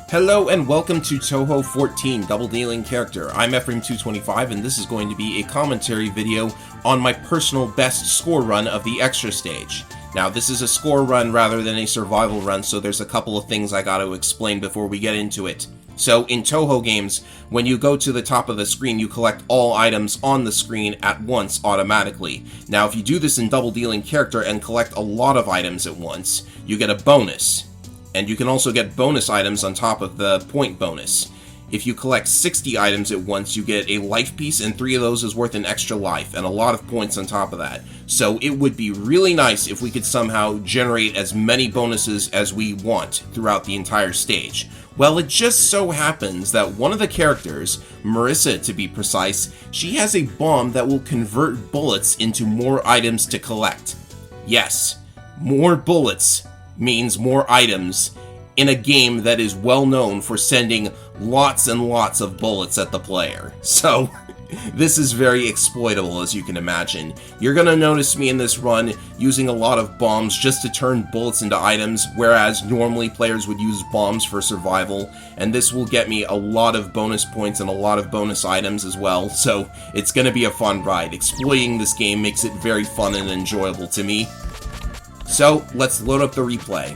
Hello and welcome to Touhou 14, Double Dealing Character. I'm Ephraim225 and this is going to be a commentary video on my personal best score run of the extra stage. Now this is a score run rather than a survival run, so there's a couple of things I gotta explain before we get into it. So in Touhou games, when you go to the top of the screen, you collect all items on the screen at once automatically. Now if you do this in Double Dealing Character and collect a lot of items at once, you get a bonus. And you can also get bonus items on top of the point bonus. If you collect 60 items at once, you get a life piece, and 3 of those is worth an extra life, and a lot of points on top of that. So it would be really nice if we could somehow generate as many bonuses as we want throughout the entire stage. Well, it just so happens that one of the characters, Marisa to be precise, she has a bomb that will convert bullets into more items to collect. Yes, more bullets means more items in a game that is well known for sending lots and lots of bullets at the player. So, this is very exploitable, as you can imagine. You're gonna notice me in this run using a lot of bombs just to turn bullets into items, whereas normally players would use bombs for survival, and this will get me a lot of bonus points and a lot of bonus items as well, so it's gonna be a fun ride. Exploiting this game makes it very fun and enjoyable to me. So, let's load up the replay.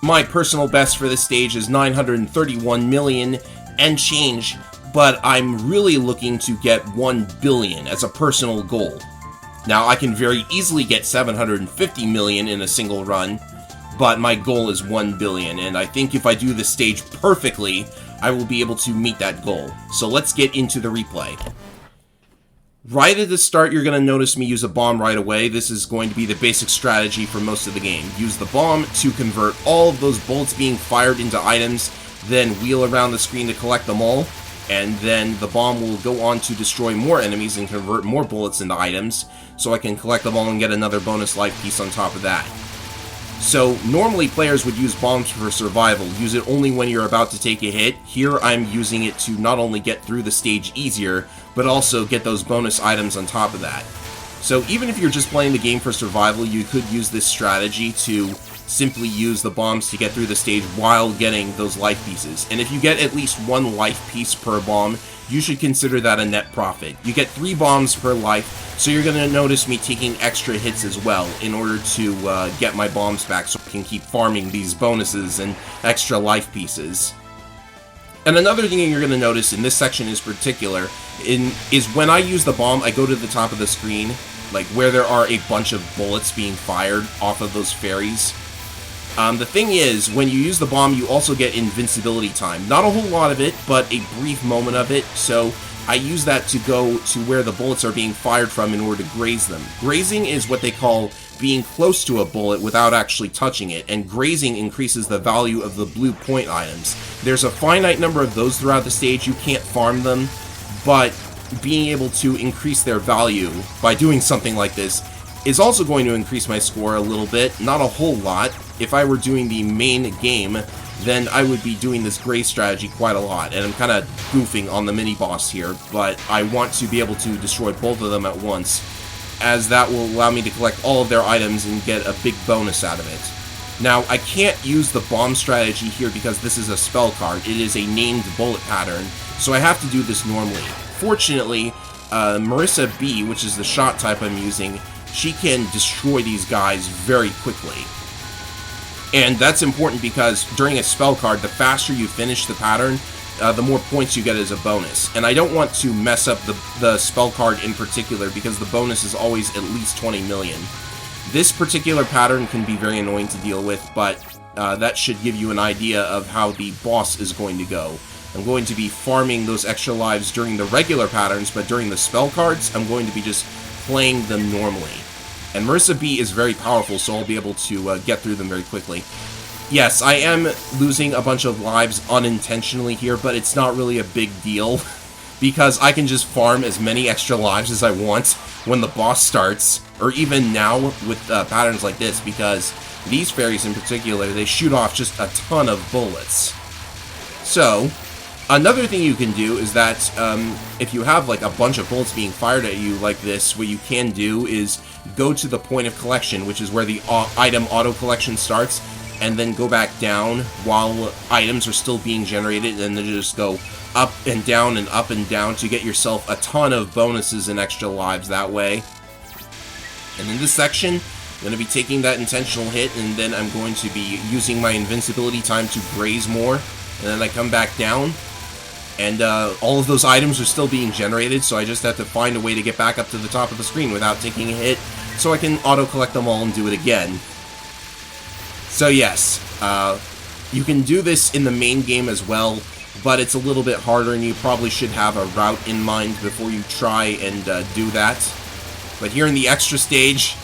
My personal best for this stage is 931 million and change, but I'm really looking to get 1 billion as a personal goal. Now, I can very easily get 750 million in a single run, but my goal is 1 billion, and I think if I do this stage perfectly, I will be able to meet that goal. So let's get into the replay. Right at the start, you're going to notice me use a bomb right away. This is going to be the basic strategy for most of the game. Use the bomb to convert all of those bullets being fired into items, then wheel around the screen to collect them all, and then the bomb will go on to destroy more enemies and convert more bullets into items, so I can collect them all and get another bonus life piece on top of that. So, normally players would use bombs for survival, use it only when you're about to take a hit. Here I'm using it to not only get through the stage easier, but also get those bonus items on top of that. So even if you're just playing the game for survival, you could use this strategy to simply use the bombs to get through the stage while getting those life pieces. And if you get at least 1 life piece per bomb, you should consider that a net profit. You get 3 bombs per life, so you're going to notice me taking extra hits as well in order to get my bombs back so I can keep farming these bonuses and extra life pieces. And another thing you're going to notice in this section in particular is when I use the bomb, I go to the top of the screen, like where there are a bunch of bullets being fired off of those fairies. The thing is, when you use the bomb, you also get invincibility time. Not a whole lot of it, but a brief moment of it, so I use that to go to where the bullets are being fired from in order to graze them. Grazing is what they call being close to a bullet without actually touching it, and grazing increases the value of the blue point items. There's a finite number of those throughout the stage, you can't farm them, but being able to increase their value by doing something like this is also going to increase my score a little bit, not a whole lot. If I were doing the main game, then I would be doing this graze strategy quite a lot, and I'm kind of goofing on the mini-boss here, but I want to be able to destroy both of them at once, as that will allow me to collect all of their items and get a big bonus out of it. Now, I can't use the bomb strategy here because this is a spell card. It is a named bullet pattern, so I have to do this normally. Fortunately, Marisa B, which is the shot type I'm using, she can destroy these guys very quickly. And that's important because during a spell card, the faster you finish the pattern, the more points you get as a bonus. And I don't want to mess up the spell card in particular because the bonus is always at least 20 million. This particular pattern can be very annoying to deal with, but that should give you an idea of how the boss is going to go. I'm going to be farming those extra lives during the regular patterns, but during the spell cards, I'm going to be just playing them normally. And Marisa B is very powerful, so I'll be able to get through them very quickly. Yes, I am losing a bunch of lives unintentionally here, but it's not really a big deal, because I can just farm as many extra lives as I want when the boss starts, or even now with patterns like this, because these fairies in particular, they shoot off just a ton of bullets. So, another thing you can do is that if you have like a bunch of bullets being fired at you like this, what you can do is go to the point of collection, which is where the item auto collection starts, and then go back down while items are still being generated, and then just go up and down to get yourself a ton of bonuses and extra lives that way. And in this section, I'm going to be taking that intentional hit, and then I'm going to be using my invincibility time to graze more, and then I come back down, and all of those items are still being generated, so I just have to find a way to get back up to the top of the screen without taking a hit, so I can auto-collect them all and do it again. So yes, you can do this in the main game as well, but it's a little bit harder, and you probably should have a route in mind before you try and do that. But here in the extra stage,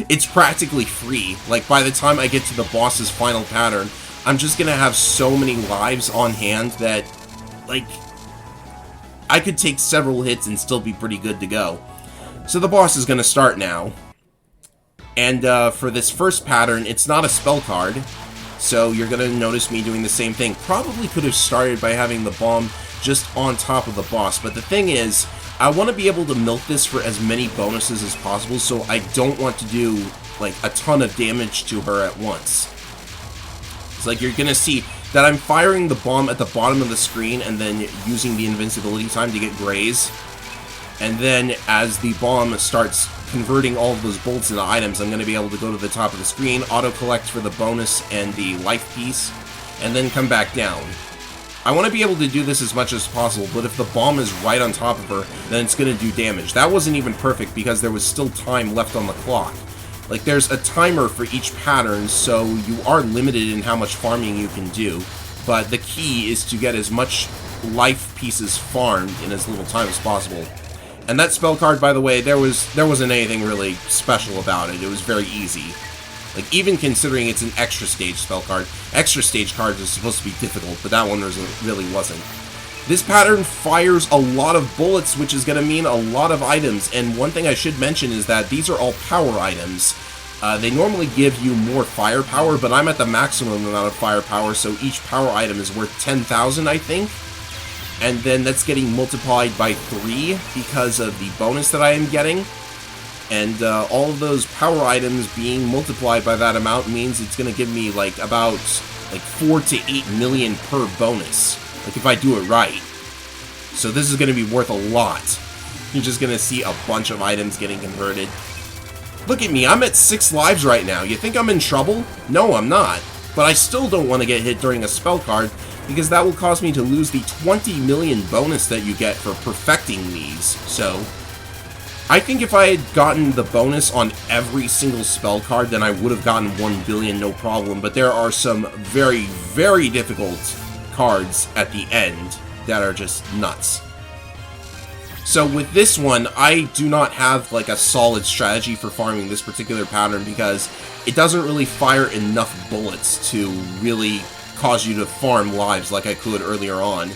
it's practically free. Like, by the time I get to the boss's final pattern, I'm just gonna have so many lives on hand that, like, I could take several hits and still be pretty good to go. So the boss is gonna start now. And for this first pattern, it's not a spell card, so you're going to notice me doing the same thing. Probably could have started by having the bomb just on top of the boss, but the thing is, I want to be able to milk this for as many bonuses as possible, so I don't want to do, like, a ton of damage to her at once. It's like you're going to see that I'm firing the bomb at the bottom of the screen and then using the invincibility time to get graze. And then, as the bomb starts converting all of those bolts into items, I'm going to be able to go to the top of the screen, auto-collect for the bonus and the life piece, and then come back down. I want to be able to do this as much as possible, but if the bomb is right on top of her, then it's going to do damage. That wasn't even perfect because there was still time left on the clock. Like, there's a timer for each pattern, so you are limited in how much farming you can do, but the key is to get as much life pieces farmed in as little time as possible. And that spell card, by the way, there wasn't anything really special about it. It was very easy. Like, even considering it's an extra stage spell card. Extra stage cards are supposed to be difficult, but that one really wasn't. This pattern fires a lot of bullets, which is going to mean a lot of items. And one thing I should mention is that these are all power items. They normally give you more firepower, but I'm at the maximum amount of firepower, so each power item is worth 10,000, I think. And then that's getting multiplied by 3 because of the bonus that I am getting. And all of those power items being multiplied by that amount means it's going to give me like about 4 to 8 million per bonus. Like, if I do it right. So this is going to be worth a lot. You're just going to see a bunch of items getting converted. Look at me, I'm at 6 lives right now. You think I'm in trouble? No, I'm not. But I still don't want to get hit during a spell card, because that will cause me to lose the 20 million bonus that you get for perfecting these. So, I think if I had gotten the bonus on every single spell card, then I would have gotten 1 billion no problem, but there are some very, very difficult cards at the end that are just nuts. So with this one, I do not have like a solid strategy for farming this particular pattern because it doesn't really fire enough bullets to really cause you to farm lives like I could earlier on.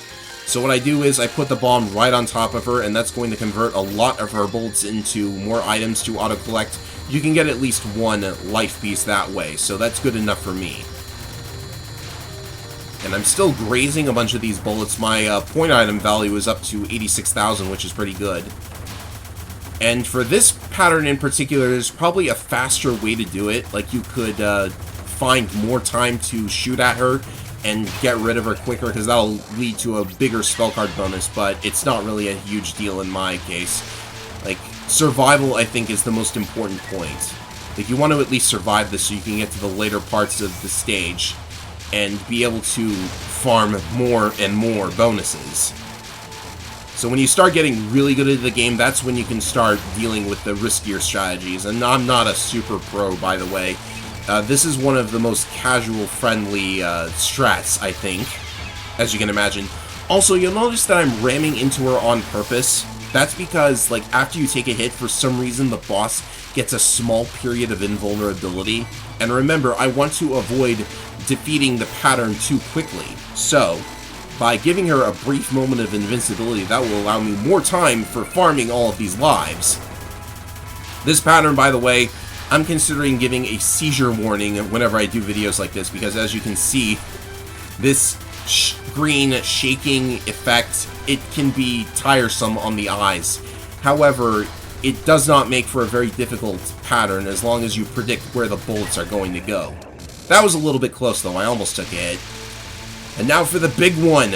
So what I do is I put the bomb right on top of her, and that's going to convert a lot of her bullets into more items to auto-collect. You can get at least 1 life piece that way, so that's good enough for me. And I'm still grazing a bunch of these bullets. My point item value is up to 86,000, which is pretty good. And for this pattern in particular, there's probably a faster way to do it. Like, you could find more time to shoot at her and get rid of her quicker, because that'll lead to a bigger spell card bonus, but it's not really a huge deal in my case. Like, survival, I think, is the most important point. Like, you want to at least survive this so you can get to the later parts of the stage and be able to farm more and more bonuses. So when you start getting really good at the game, that's when you can start dealing with the riskier strategies. And I'm not a super pro, by the way. This is one of the most casual-friendly strats, I think, as you can imagine. Also, you'll notice that I'm ramming into her on purpose. That's because, like, after you take a hit, for some reason the boss gets a small period of invulnerability. And remember, I want to avoid defeating the pattern too quickly. So, by giving her a brief moment of invincibility, that will allow me more time for farming all of these lives. This pattern, by the way, I'm considering giving a seizure warning whenever I do videos like this, because as you can see, this green shaking effect, it can be tiresome on the eyes. However, it does not make for a very difficult pattern as long as you predict where the bullets are going to go. That was a little bit close, though. I almost took a hit. And now for the big one.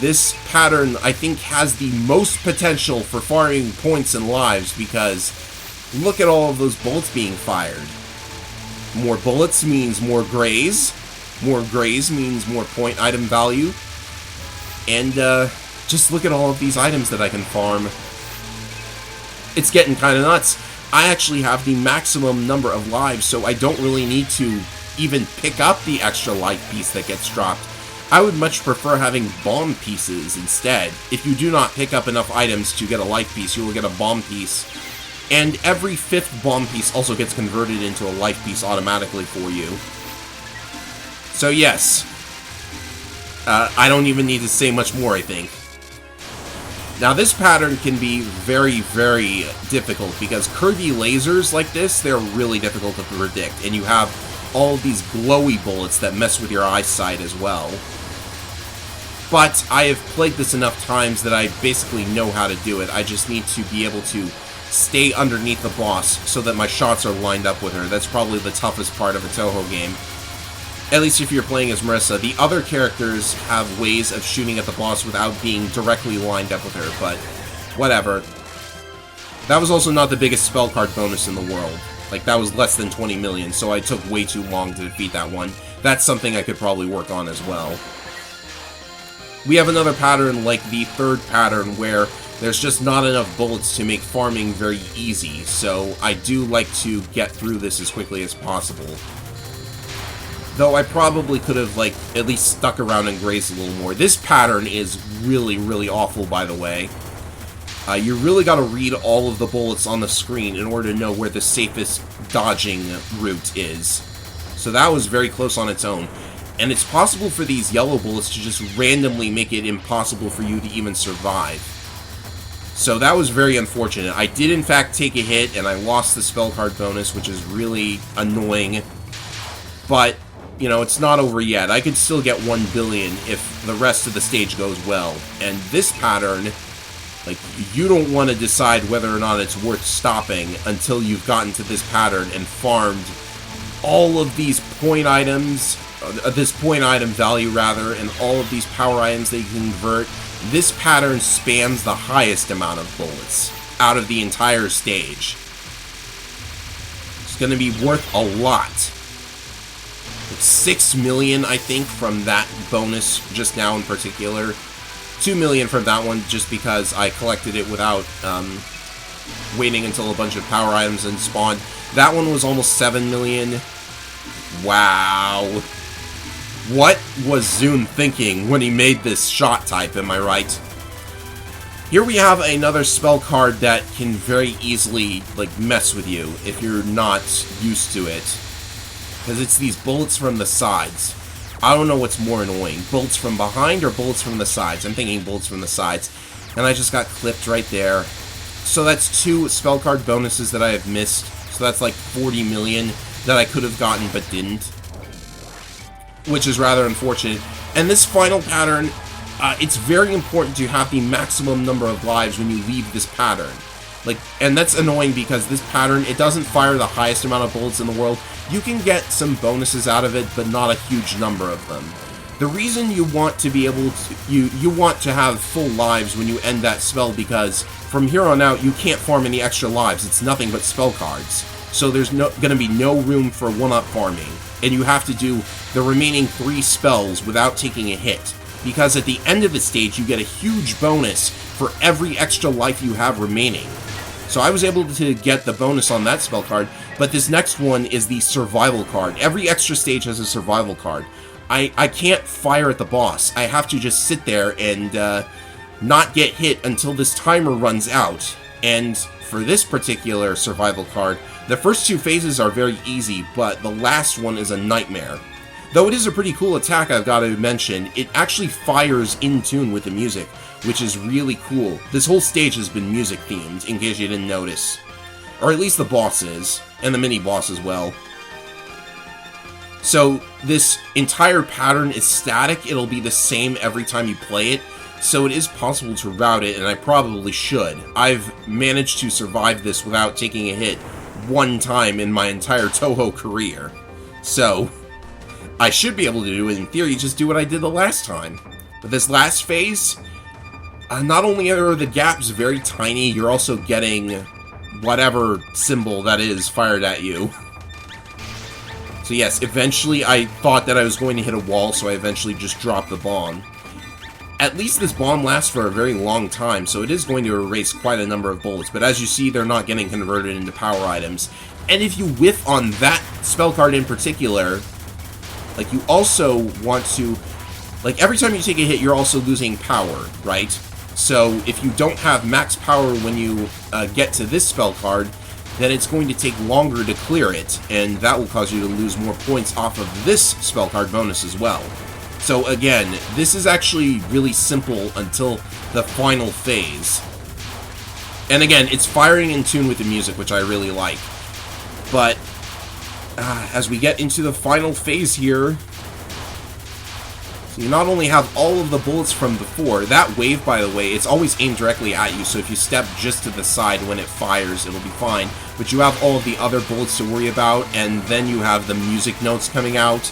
This pattern, I think, has the most potential for farming points and lives, because look at all of those bullets being fired. More bullets means more grays. More grays means more point item value. And just look at all of these items that I can farm. It's getting kind of nuts. I actually have the maximum number of lives, so I don't really need to even pick up the extra life piece that gets dropped. I would much prefer having bomb pieces instead. If you do not pick up enough items to get a life piece, you will get a bomb piece. And every 5th bomb piece also gets converted into a life piece automatically for you. So yes, I don't even need to say much more, I think. Now this pattern can be very, very difficult, because curvy lasers like this, they're really difficult to predict, and you have all of these glowy bullets that mess with your eyesight as well. But I have played this enough times that I basically know how to do it. I just need to be able to stay underneath the boss so that my shots are lined up with her. That's probably the toughest part of a Touhou game. At least if you're playing as Marisa. The other characters have ways of shooting at the boss without being directly lined up with her, but whatever. That was also not the biggest spell card bonus in the world. Like, that was less than 20 million, so I took way too long to defeat that one. That's something I could probably work on as well. We have another pattern like the third pattern where there's just not enough bullets to make farming very easy, so I do like to get through this as quickly as possible. Though I probably could have, like, at least stuck around and grazed a little more. This pattern is really, really awful, by the way. You really gotta read all of the bullets on the screen in order to know where the safest dodging route is. So that was very close on its own. And it's possible for these yellow bullets to just randomly make it impossible for you to even survive. So that was very unfortunate. I did in fact take a hit, and I lost the spell card bonus, which is really annoying. But, you know, it's not over yet. I could still get 1 billion if the rest of the stage goes well. And this pattern, like, you don't want to decide whether or not it's worth stopping until you've gotten to this pattern and farmed all of these point items, this point item value rather, and all of these power items that you can convert. This pattern spans the highest amount of bullets out of the entire stage. It's going to be worth a lot. 6 million, I think, from that bonus just now in particular. 2 million from that one just because I collected it without waiting until a bunch of power items and spawned. That one was almost 7 million. Wow. What was Zune thinking when he made this shot type, am I right? Here we have another spell card that can very easily, like, mess with you if you're not used to it. Because it's these bullets from the sides. I don't know what's more annoying, bullets from behind or bullets from the sides. I'm thinking bullets from the sides. And I just got clipped right there. So that's 2 spell card bonuses that I have missed. So that's like 40 million that I could have gotten but didn't. Which is rather unfortunate. And this final pattern, it's very important to have the maximum number of lives when you leave this pattern. Like, and that's annoying because this pattern, it doesn't fire the highest amount of bullets in the world. You can get some bonuses out of it, but not a huge number of them. The reason you want to be able to, you want to have full lives when you end that spell, because from here on out, you can't farm any extra lives. It's nothing but spell cards. So there's gonna be no room for one-up farming. And you have to do the remaining 3 spells without taking a hit. Because at the end of the stage, you get a huge bonus for every extra life you have remaining. So I was able to get the bonus on that spell card, but this next one is the survival card. Every extra stage has a survival card. I can't fire at the boss. I have to just sit there and not get hit until this timer runs out. And for this particular survival card, the first 2 phases are very easy, but the last one is a nightmare. Though it is a pretty cool attack, I've got to mention, it actually fires in tune with the music, which is really cool. This whole stage has been music themed, in case you didn't notice. Or at least the boss is, and the mini-boss as well. So this entire pattern is static. It'll be the same every time you play it. so it is possible to route it, and I probably should. I've managed to survive this without taking a hit one time in my entire Touhou career. So, I should be able to do it, in theory, just do what I did the last time. But this last phase, not only are the gaps very tiny, you're also getting whatever symbol that is fired at you. So yes, eventually I thought that I was going to hit a wall, so I eventually just dropped the bomb. At least this bomb lasts for a very long time, so it is going to erase quite a number of bullets, but as you see, they're not getting converted into power items. And if you whiff on that spell card in particular, like, you also want to... Like, every time you take a hit, you're also losing power, right? So, if you don't have max power when you get to this spell card, then it's going to take longer to clear it, and that will cause you to lose more points off of this spell card bonus as well. So again, this is actually really simple until the final phase. And again, it's firing in tune with the music, which I really like. But as we get into the final phase here, so you not only have all of the bullets from before, that wave, by the way, it's always aimed directly at you, so if you step just to the side when it fires, it'll be fine. But you have all of the other bullets to worry about, and then you have the music notes coming out.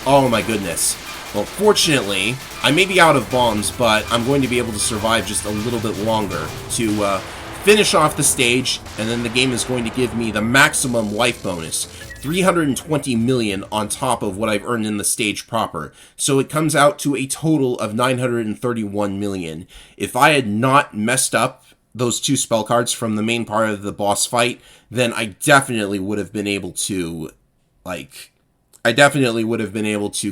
Oh my goodness. Well, fortunately, I may be out of bombs, but I'm going to be able to survive just a little bit longer to finish off the stage, and then the game is going to give me the maximum life bonus, 320 million on top of what I've earned in the stage proper. So it comes out to a total of 931 million. If I had not messed up those two spell cards from the main part of the boss fight, then I definitely would have been able to,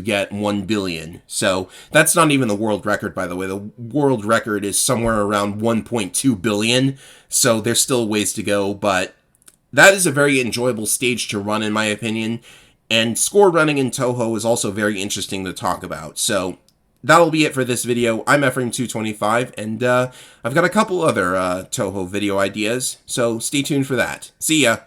get 1 billion. So that's not even the world record, by the way. The world record is somewhere around 1.2 billion, so there's still ways to go, but that is a very enjoyable stage to run, in my opinion, and score running in Touhou is also very interesting to talk about. So that'll be it for this video. I'm Ephraim225, and I've got a couple other Touhou video ideas, so stay tuned for that. See ya!